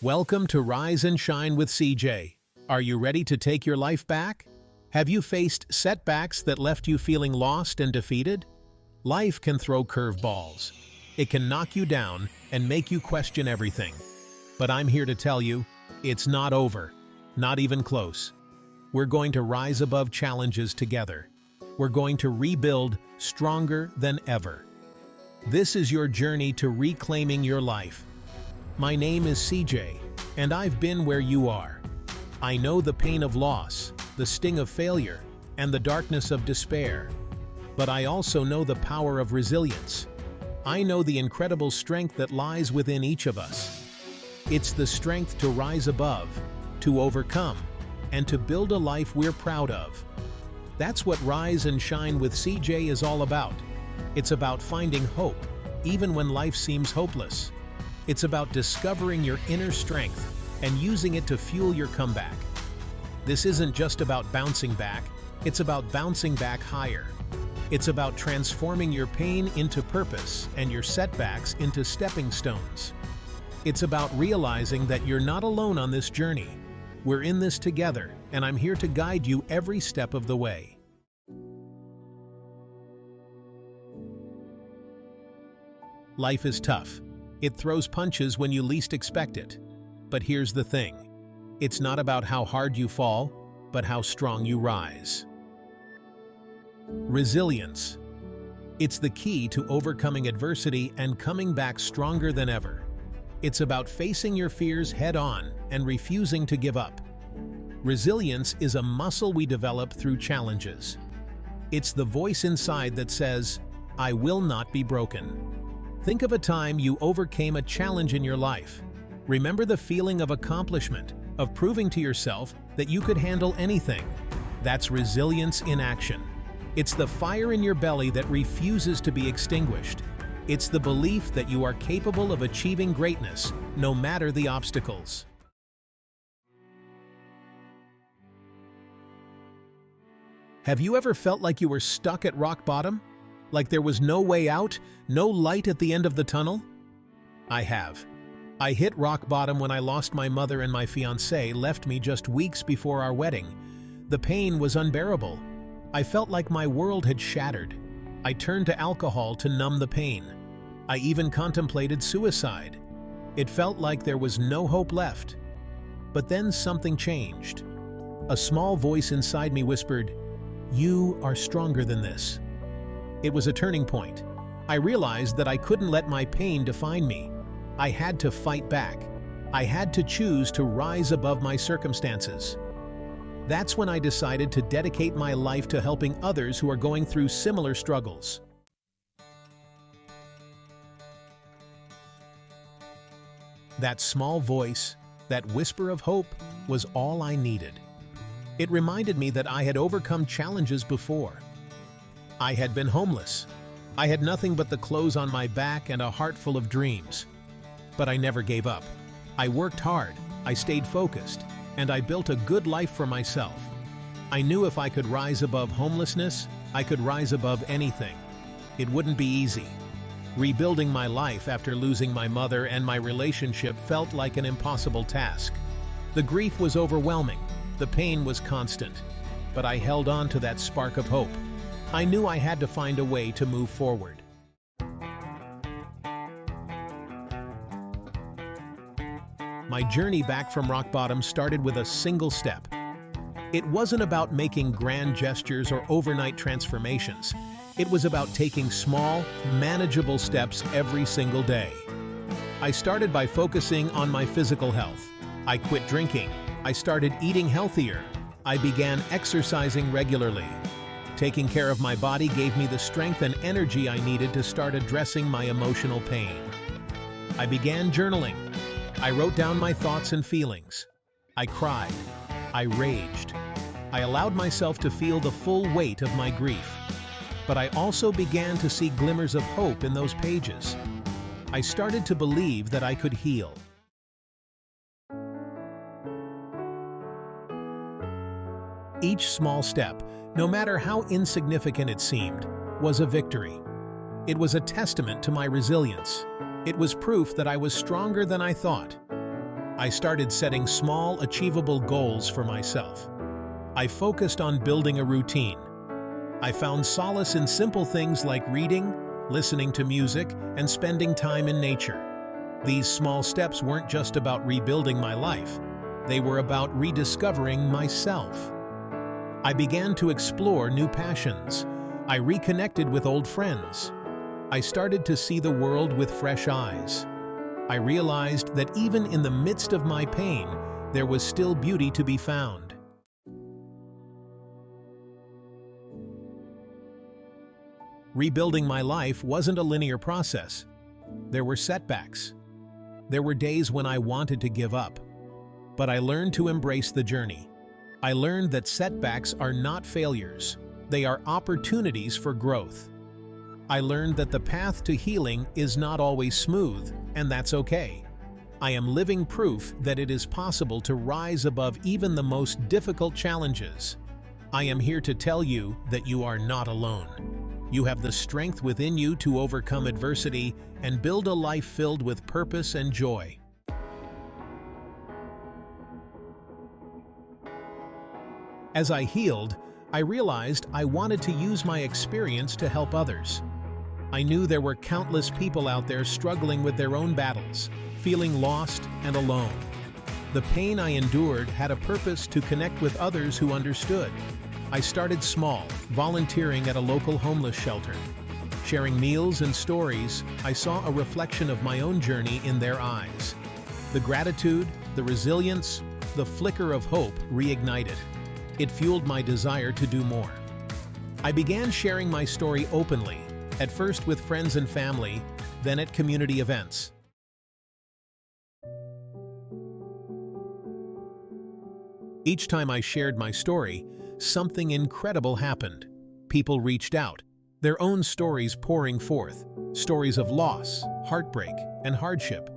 Welcome to Rise and Shine with CJ. Are you ready to take your life back? Have you faced setbacks that left you feeling lost and defeated? Life can throw curveballs. It can knock you down and make you question everything. But I'm here to tell you, it's not over. Not even close. We're going to rise above challenges together. We're going to rebuild stronger than ever. This is your journey to reclaiming your life. My name is CJ, and I've been where you are. I know the pain of loss, the sting of failure, and the darkness of despair. But I also know the power of resilience. I know the incredible strength that lies within each of us. It's the strength to rise above, to overcome, and to build a life we're proud of. That's what Rise and Shine with CJ is all about. It's about finding hope, even when life seems hopeless. It's about discovering your inner strength and using it to fuel your comeback. This isn't just about bouncing back, it's about bouncing back higher. It's about transforming your pain into purpose and your setbacks into stepping stones. It's about realizing that you're not alone on this journey. We're in this together, and I'm here to guide you every step of the way. Life is tough. It throws punches when you least expect it. But here's the thing. It's not about how hard you fall, but how strong you rise. Resilience. It's the key to overcoming adversity and coming back stronger than ever. It's about facing your fears head-on and refusing to give up. Resilience is a muscle we develop through challenges. It's the voice inside that says, "I will not be broken." Think of a time you overcame a challenge in your life. Remember the feeling of accomplishment, of proving to yourself that you could handle anything. That's resilience in action. It's the fire in your belly that refuses to be extinguished. It's the belief that you are capable of achieving greatness, no matter the obstacles. Have you ever felt like you were stuck at rock bottom? Like there was no way out, no light at the end of the tunnel? I have. I hit rock bottom when I lost my mother and my fiancé left me just weeks before our wedding. The pain was unbearable. I felt like my world had shattered. I turned to alcohol to numb the pain. I even contemplated suicide. It felt like there was no hope left. But then something changed. A small voice inside me whispered, "You are stronger than this." It was a turning point. I realized that I couldn't let my pain define me. I had to fight back. I had to choose to rise above my circumstances. That's when I decided to dedicate my life to helping others who are going through similar struggles. That small voice, that whisper of hope, was all I needed. It reminded me that I had overcome challenges before. I had been homeless. I had nothing but the clothes on my back and a heart full of dreams. But I never gave up. I worked hard, I stayed focused, and I built a good life for myself. I knew if I could rise above homelessness, I could rise above anything. It wouldn't be easy. Rebuilding my life after losing my mother and my relationship felt like an impossible task. The grief was overwhelming, the pain was constant, but I held on to that spark of hope. I knew I had to find a way to move forward. My journey back from rock bottom started with a single step. It wasn't about making grand gestures or overnight transformations. It was about taking small, manageable steps every single day. I started by focusing on my physical health. I quit drinking. I started eating healthier. I began exercising regularly. Taking care of my body gave me the strength and energy I needed to start addressing my emotional pain. I began journaling. I wrote down my thoughts and feelings. I cried. I raged. I allowed myself to feel the full weight of my grief. But I also began to see glimmers of hope in those pages. I started to believe that I could heal. Each small step, no matter how insignificant it seemed, was a victory. It was a testament to my resilience. It was proof that I was stronger than I thought. I started setting small, achievable goals for myself. I focused on building a routine. I found solace in simple things like reading, listening to music, and spending time in nature. These small steps weren't just about rebuilding my life. They were about rediscovering myself. I began to explore new passions. I reconnected with old friends. I started to see the world with fresh eyes. I realized that even in the midst of my pain, there was still beauty to be found. Rebuilding my life wasn't a linear process. There were setbacks. There were days when I wanted to give up. But I learned to embrace the journey. I learned that setbacks are not failures. They are opportunities for growth. I learned that the path to healing is not always smooth, and that's okay. I am living proof that it is possible to rise above even the most difficult challenges. I am here to tell you that you are not alone. You have the strength within you to overcome adversity and build a life filled with purpose and joy. As I healed, I realized I wanted to use my experience to help others. I knew there were countless people out there struggling with their own battles, feeling lost and alone. The pain I endured had a purpose to connect with others who understood. I started small, volunteering at a local homeless shelter. Sharing meals and stories, I saw a reflection of my own journey in their eyes. The gratitude, the resilience, the flicker of hope reignited. It fueled my desire to do more. I began sharing my story openly, at first with friends and family, then at community events. Each time I shared my story, something incredible happened. People reached out, their own stories pouring forth, stories of loss, heartbreak, and hardship,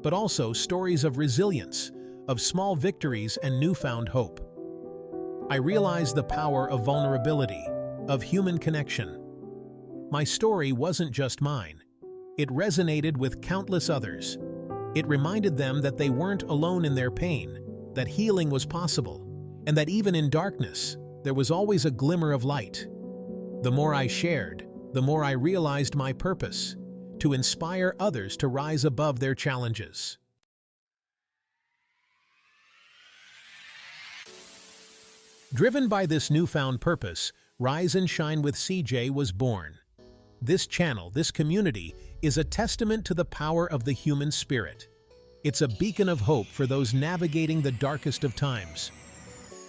but also stories of resilience, of small victories and newfound hope. I realized the power of vulnerability, of human connection. My story wasn't just mine. It resonated with countless others. It reminded them that they weren't alone in their pain, that healing was possible, and that even in darkness, there was always a glimmer of light. The more I shared, the more I realized my purpose, to inspire others to rise above their challenges. Driven by this newfound purpose, Rise and Shine with CJ was born. This channel, this community, is a testament to the power of the human spirit. It's a beacon of hope for those navigating the darkest of times.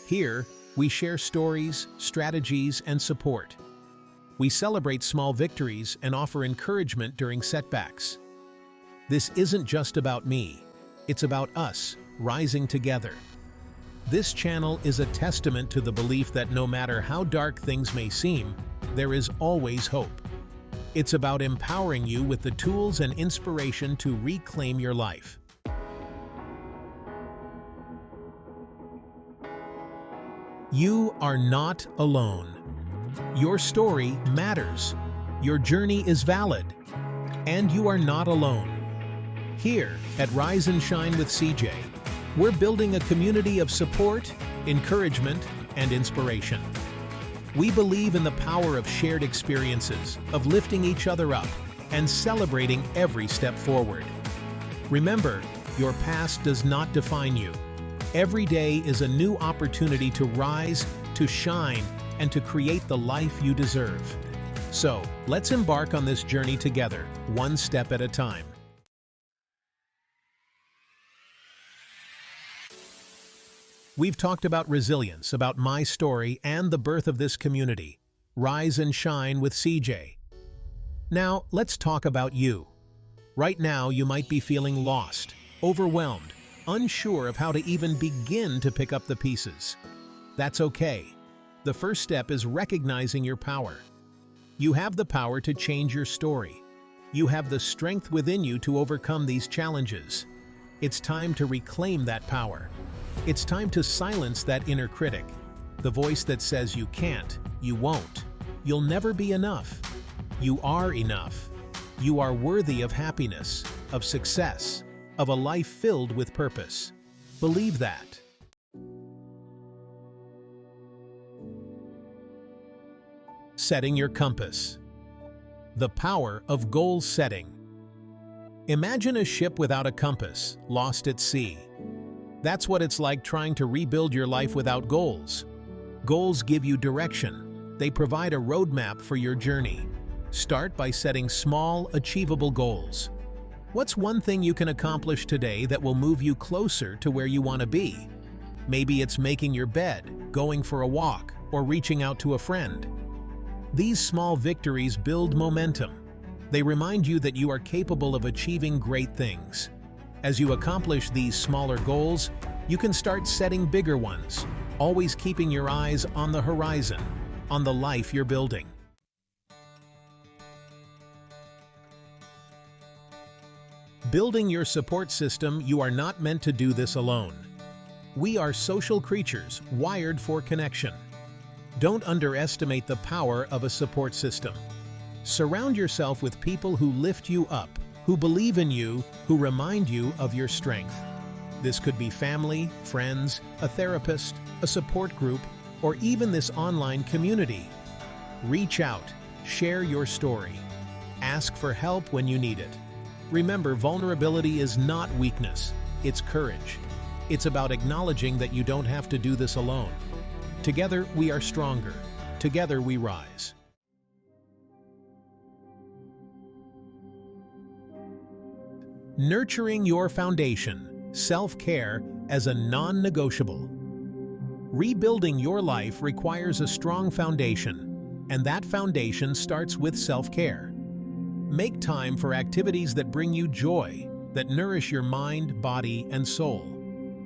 Here, we share stories, strategies, and support. We celebrate small victories and offer encouragement during setbacks. This isn't just about me. It's about us, rising together. This channel is a testament to the belief that no matter how dark things may seem, there is always hope. It's about empowering you with the tools and inspiration to reclaim your life. You are not alone. Your story matters. Your journey is valid. And you are not alone. Here at Rise and Shine with CJ, we're building a community of support, encouragement, and inspiration. We believe in the power of shared experiences, of lifting each other up, and celebrating every step forward. Remember, your past does not define you. Every day is a new opportunity to rise, to shine, and to create the life you deserve. So, let's embark on this journey together, one step at a time. We've talked about resilience, about my story, and the birth of this community. Rise and Shine with CJ. Now, let's talk about you. Right now, you might be feeling lost, overwhelmed, unsure of how to even begin to pick up the pieces. That's okay. The first step is recognizing your power. You have the power to change your story. You have the strength within you to overcome these challenges. It's time to reclaim that power. It's time to silence that inner critic, the voice that says you can't, you won't, you'll never be enough. You are enough. You are worthy of happiness, of success, of a life filled with purpose. Believe that. Setting your compass. The power of goal setting. Imagine a ship without a compass, lost at sea. That's what it's like trying to rebuild your life without goals. Goals give you direction. They provide a roadmap for your journey. Start by setting small, achievable goals. What's one thing you can accomplish today that will move you closer to where you want to be? Maybe it's making your bed, going for a walk, or reaching out to a friend. These small victories build momentum. They remind you that you are capable of achieving great things. As you accomplish these smaller goals, you can start setting bigger ones, always keeping your eyes on the horizon, on the life you're building. Building your support system. You are not meant to do this alone. We are social creatures, wired for connection. Don't underestimate the power of a support system. Surround yourself with people who lift you up, who believe in you, who remind you of your strength. This could be family, friends, a therapist, a support group, or even this online community. Reach out, share your story. Ask for help when you need it. Remember, vulnerability is not weakness, it's courage. It's about acknowledging that you don't have to do this alone. Together, we are stronger. Together, we rise. Nurturing your foundation, self-care as a non-negotiable. Rebuilding your life requires a strong foundation, and that foundation starts with self-care. Make time for activities that bring you joy, that nourish your mind, body, and soul.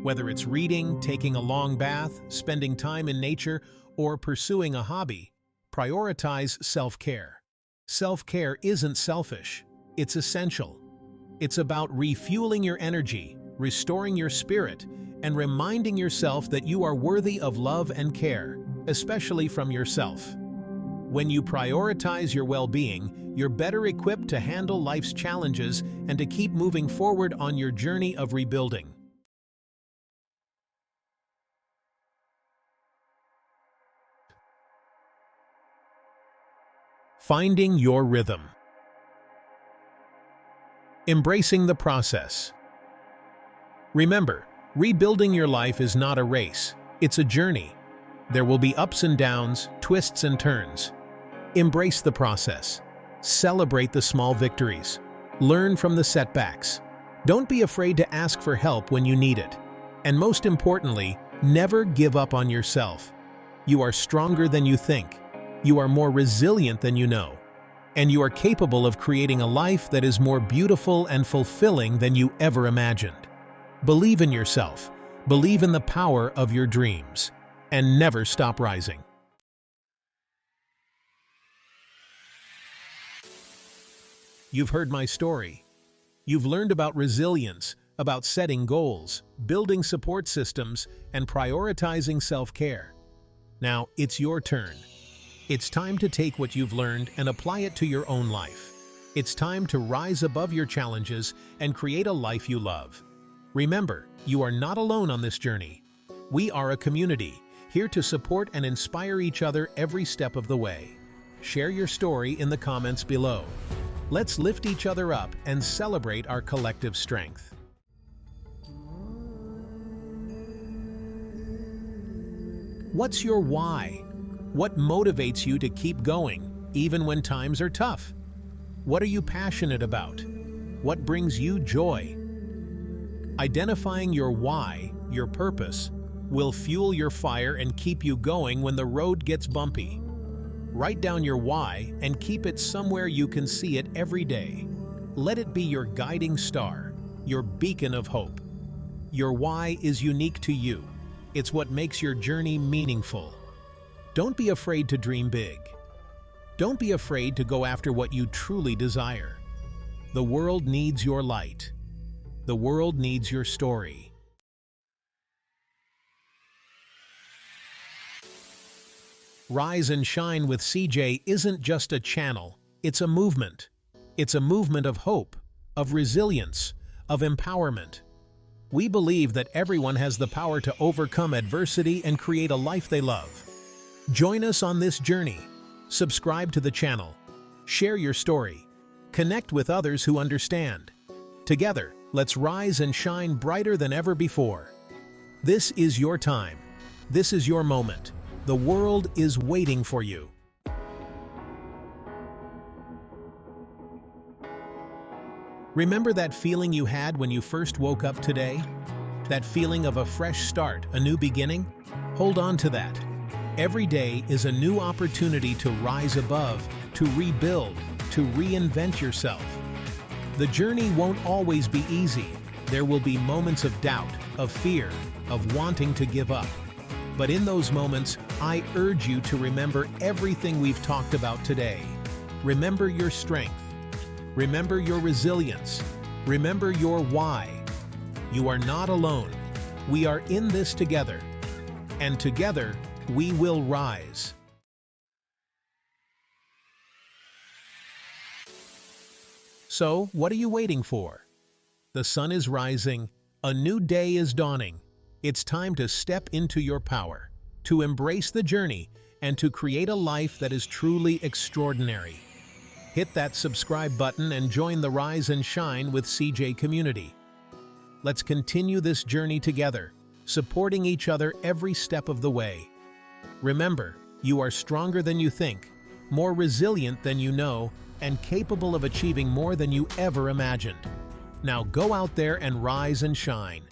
Whether it's reading, taking a long bath, spending time in nature, or pursuing a hobby, prioritize self-care. Self-care isn't selfish, it's essential. It's about refueling your energy, restoring your spirit, and reminding yourself that you are worthy of love and care, especially from yourself. When you prioritize your well-being, you're better equipped to handle life's challenges and to keep moving forward on your journey of rebuilding. Finding your rhythm. Embracing the process. Remember, rebuilding your life is not a race, it's a journey. There will be ups and downs, twists and turns. Embrace the process. Celebrate the small victories. Learn from the setbacks. Don't be afraid to ask for help when you need it. And most importantly, never give up on yourself. You are stronger than you think. You are more resilient than you know. And you are capable of creating a life that is more beautiful and fulfilling than you ever imagined. Believe in yourself, believe in the power of your dreams, and never stop rising. You've heard my story. You've learned about resilience, about setting goals, building support systems, and prioritizing self-care. Now, it's your turn. It's time to take what you've learned and apply it to your own life. It's time to rise above your challenges and create a life you love. Remember, you are not alone on this journey. We are a community, here to support and inspire each other every step of the way. Share your story in the comments below. Let's lift each other up and celebrate our collective strength. What's your why? What motivates you to keep going, even when times are tough? What are you passionate about? What brings you joy? Identifying your why, your purpose, will fuel your fire and keep you going when the road gets bumpy. Write down your why and keep it somewhere you can see it every day. Let it be your guiding star, your beacon of hope. Your why is unique to you. It's what makes your journey meaningful. Don't be afraid to dream big. Don't be afraid to go after what you truly desire. The world needs your light. The world needs your story. Rise and Shine with CJ isn't just a channel, it's a movement. It's a movement of hope, of resilience, of empowerment. We believe that everyone has the power to overcome adversity and create a life they love. Join us on this journey. Subscribe to the channel. Share your story. Connect with others who understand. Together, let's rise and shine brighter than ever before. This is your time. This is your moment. The world is waiting for you. Remember that feeling you had when you first woke up today? That feeling of a fresh start, a new beginning? Hold on to that. Every day is a new opportunity to rise above, to rebuild, to reinvent yourself. The journey won't always be easy. There will be moments of doubt, of fear, of wanting to give up. But in those moments, I urge you to remember everything we've talked about today. Remember your strength. Remember your resilience. Remember your why. You are not alone. We are in this together. And together, we will rise. So, what are you waiting for? The sun is rising. A new day is dawning. It's time to step into your power, to embrace the journey, and to create a life that is truly extraordinary. Hit that subscribe button and join the Rise and Shine with CJ community. Let's continue this journey together, supporting each other every step of the way. Remember, you are stronger than you think, more resilient than you know, and capable of achieving more than you ever imagined. Now go out there and rise and shine.